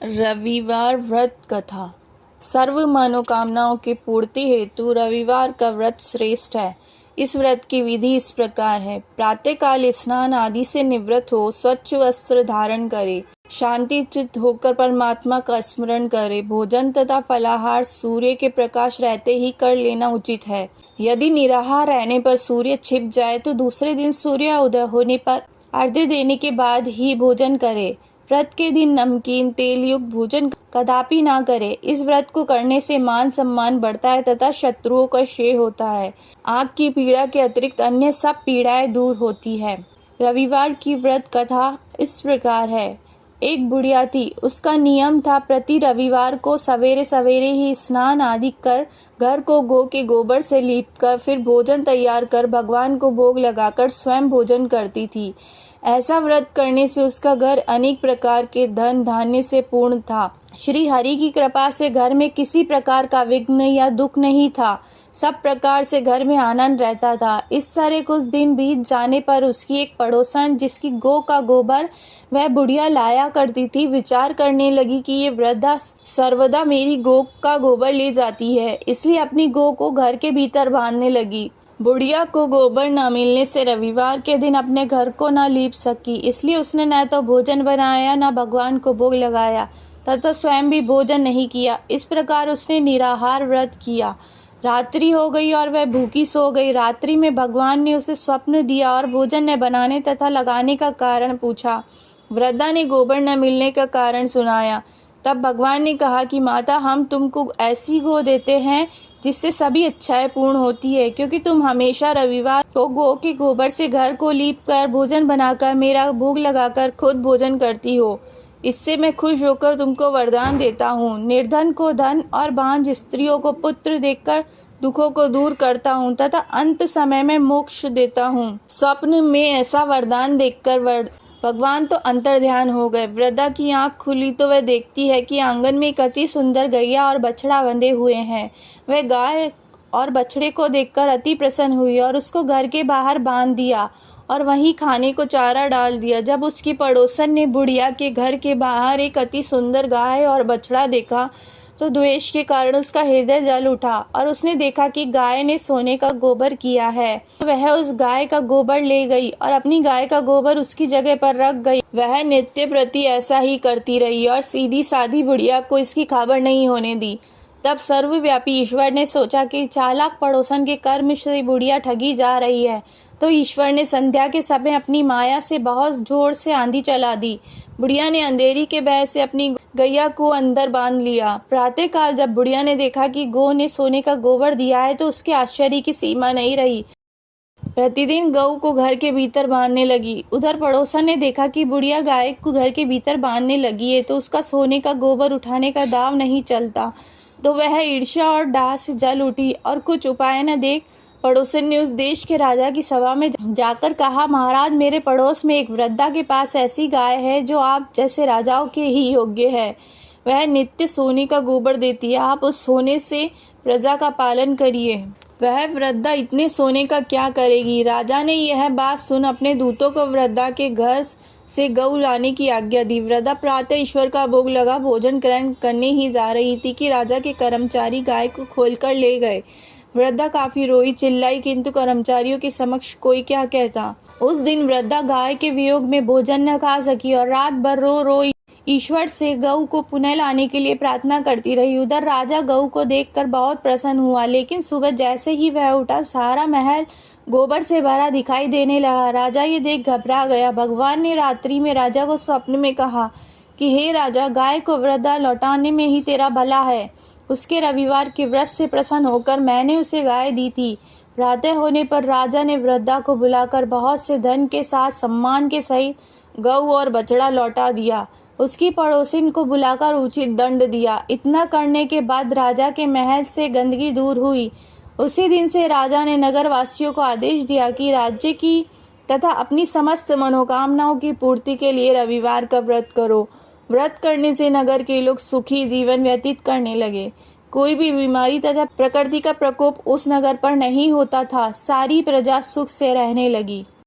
रविवार व्रत कथा। सर्व मनोकामनाओं की पूर्ति हेतु रविवार का व्रत श्रेष्ठ है। इस व्रत की विधि इस प्रकार है। प्रातःकाल स्नान आदि से निवृत्त हो स्वच्छ वस्त्र धारण करे, शांति चित्त होकर परमात्मा का स्मरण करे। भोजन तथा फलाहार सूर्य के प्रकाश रहते ही कर लेना उचित है। यदि निराहार रहने पर सूर्य छिप जाए तो दूसरे दिन सूर्य उदय होने पर अर्घ्य देने के बाद ही भोजन करे। व्रत के दिन नमकीन तेल युक्त भोजन कदापि ना करे। इस व्रत को करने से मान सम्मान बढ़ता है तथा शत्रुओं का क्षय होता है। आँख की पीड़ा के अतिरिक्त अन्य सब पीड़ाएं दूर होती है। रविवार की व्रत कथा इस प्रकार है। एक बुढ़िया थी। उसका नियम था प्रति रविवार को सवेरे सवेरे ही स्नान आदि कर घर को गौ के गोबर से लीपकर फिर भोजन तैयार कर भगवान को भोग लगाकर स्वयं भोजन करती थी। ऐसा व्रत करने से उसका घर अनेक प्रकार के धन धान्य से पूर्ण था। श्री हरि की कृपा से घर में किसी प्रकार का विघ्न या दुख नहीं था। सब प्रकार से घर में आनंद रहता था। इस तरह कुछ दिन बीत जाने पर उसकी एक पड़ोसन, जिसकी गौ का गोबर वह बुढ़िया लाया करती थी, विचार करने लगी कि ये वृद्धा सर्वदा मेरी गौ का गोबर ले जाती है, इसलिए अपनी गौ को घर के भीतर बांधने लगी। बुढ़िया को गोबर न मिलने से रविवार के दिन अपने घर को न लीप सकी, इसलिए उसने न तो भोजन बनाया न भगवान को भोग लगाया तथा स्वयं भी भोजन नहीं किया। इस प्रकार उसने निराहार व्रत किया। रात्रि हो गई और वह भूखी सो गई। रात्रि में भगवान ने उसे स्वप्न दिया और भोजन न बनाने तथा लगाने का कारण पूछा। वृद्धा ने गोबर न मिलने का कारण सुनाया। तब भगवान ने कहा कि माता, हम तुमको ऐसी गौ देते हैं जिससे सभी इच्छाएं पूर्ण होती है, क्योंकि तुम हमेशा रविवार को गौ के गोबर से घर को लीप कर भोजन बनाकर मेरा भोग लगाकर खुद भोजन करती हो। इससे मैं खुश होकर तुमको वरदान देता हूँ। निर्धन को धन और बांझ स्त्रियों को पुत्र देकर दुखों को दूर करता हूँ तथा अंत समय में मोक्ष देता हूँ। स्वप्न में ऐसा वरदान देखकर भगवान तो अंतर्ध्यान हो गए। वृद्धा की आंख खुली तो वह देखती है कि आंगन में एक अति सुंदर गैया और बछड़ा बंधे हुए हैं। वह गाय और बछड़े को देखकर अति प्रसन्न हुई और उसको घर के बाहर बांध दिया और वहीं खाने को चारा डाल दिया। जब उसकी पड़ोसन ने बुढ़िया के घर के बाहर एक अति सुंदर गाय और बछड़ा देखा तो द्वेष के कारण उसका हृदय जल उठा और उसने देखा कि गाय ने सोने का गोबर किया है। वह उस गाय का गोबर ले गई और अपनी गाय का गोबर उसकी जगह पर रख गई। वह नित्य प्रति ऐसा ही करती रही और सीधी साधी बुढ़िया को इसकी खबर नहीं होने दी। तब सर्वव्यापी ईश्वर ने सोचा कि चालाक पड़ोसन के कर्म से बुढ़िया ठगी जा रही है, तो ईश्वर ने संध्या के समय अपनी माया से बहुत जोर से आंधी चला दी। बुढ़िया ने अंधेरी के भय से अपनी गैया को अंदर बांध लिया। प्रातःकाल जब बुढ़िया ने देखा कि गौ ने सोने का गोबर दिया है तो उसके आश्चर्य की सीमा नहीं रही। प्रतिदिन गऊ को घर के भीतर बांधने लगी। उधर पड़ोसन ने देखा कि बुढ़िया गाय को घर के भीतर बांधने लगी है तो उसका सोने का गोबर उठाने का दाव नहीं चलता, तो वह ईर्ष्या और डाह से जल उठी और कुछ उपाय न देख पड़ोसन ने उस देश के राजा की सभा में जाकर कहा, महाराज, मेरे पड़ोस में एक वृद्धा के पास ऐसी गाय है जो आप जैसे राजाओं के ही योग्य है। वह नित्य सोने का गोबर देती है, आप उस सोने से प्रजा का पालन करिए। वह वृद्धा इतने सोने का क्या करेगी। राजा ने यह बात सुन अपने दूतों को वृद्धा के घर से गऊ लाने की आज्ञा दी। वृद्धा प्रातः ईश्वर का भोग लगा भोजन ग्रहण करने ही जा रही थी कि राजा के कर्मचारी गाय को खोलकर ले गए। वृद्धा काफी रोई चिल्लाई, किंतु कर्मचारियों के समक्ष कोई क्या कहता। उस दिन वृद्धा गाय के वियोग में भोजन न खा सकी और रात भर रो रो ईश्वर से गऊ को पुनः लाने के लिए प्रार्थना करती रही। उधर राजा गऊ को देखकर बहुत प्रसन्न हुआ, लेकिन सुबह जैसे ही वह उठा सारा महल गोबर से भरा दिखाई देने लगा। राजा ये देख घबरा गया। भगवान ने रात्रि में राजा को स्वप्न में कहा कि हे राजा, गाय को वृद्धा लौटाने में ही तेरा भला है। उसके रविवार के व्रत से प्रसन्न होकर मैंने उसे गाय दी थी। प्रातः होने पर राजा ने वृद्धा को बुलाकर बहुत से धन के साथ सम्मान के सहित गऊ और बछड़ा लौटा दिया। उसकी पड़ोसिन को बुलाकर उचित दंड दिया। इतना करने के बाद राजा के महल से गंदगी दूर हुई। उसी दिन से राजा ने नगर वासियों को आदेश दिया कि राज्य की तथा अपनी समस्त मनोकामनाओं की पूर्ति के लिए रविवार का व्रत करो। व्रत करने से नगर के लोग सुखी जीवन व्यतीत करने लगे। कोई भी बीमारी तथा प्रकृति का प्रकोप उस नगर पर नहीं होता था। सारी प्रजा सुख से रहने लगी।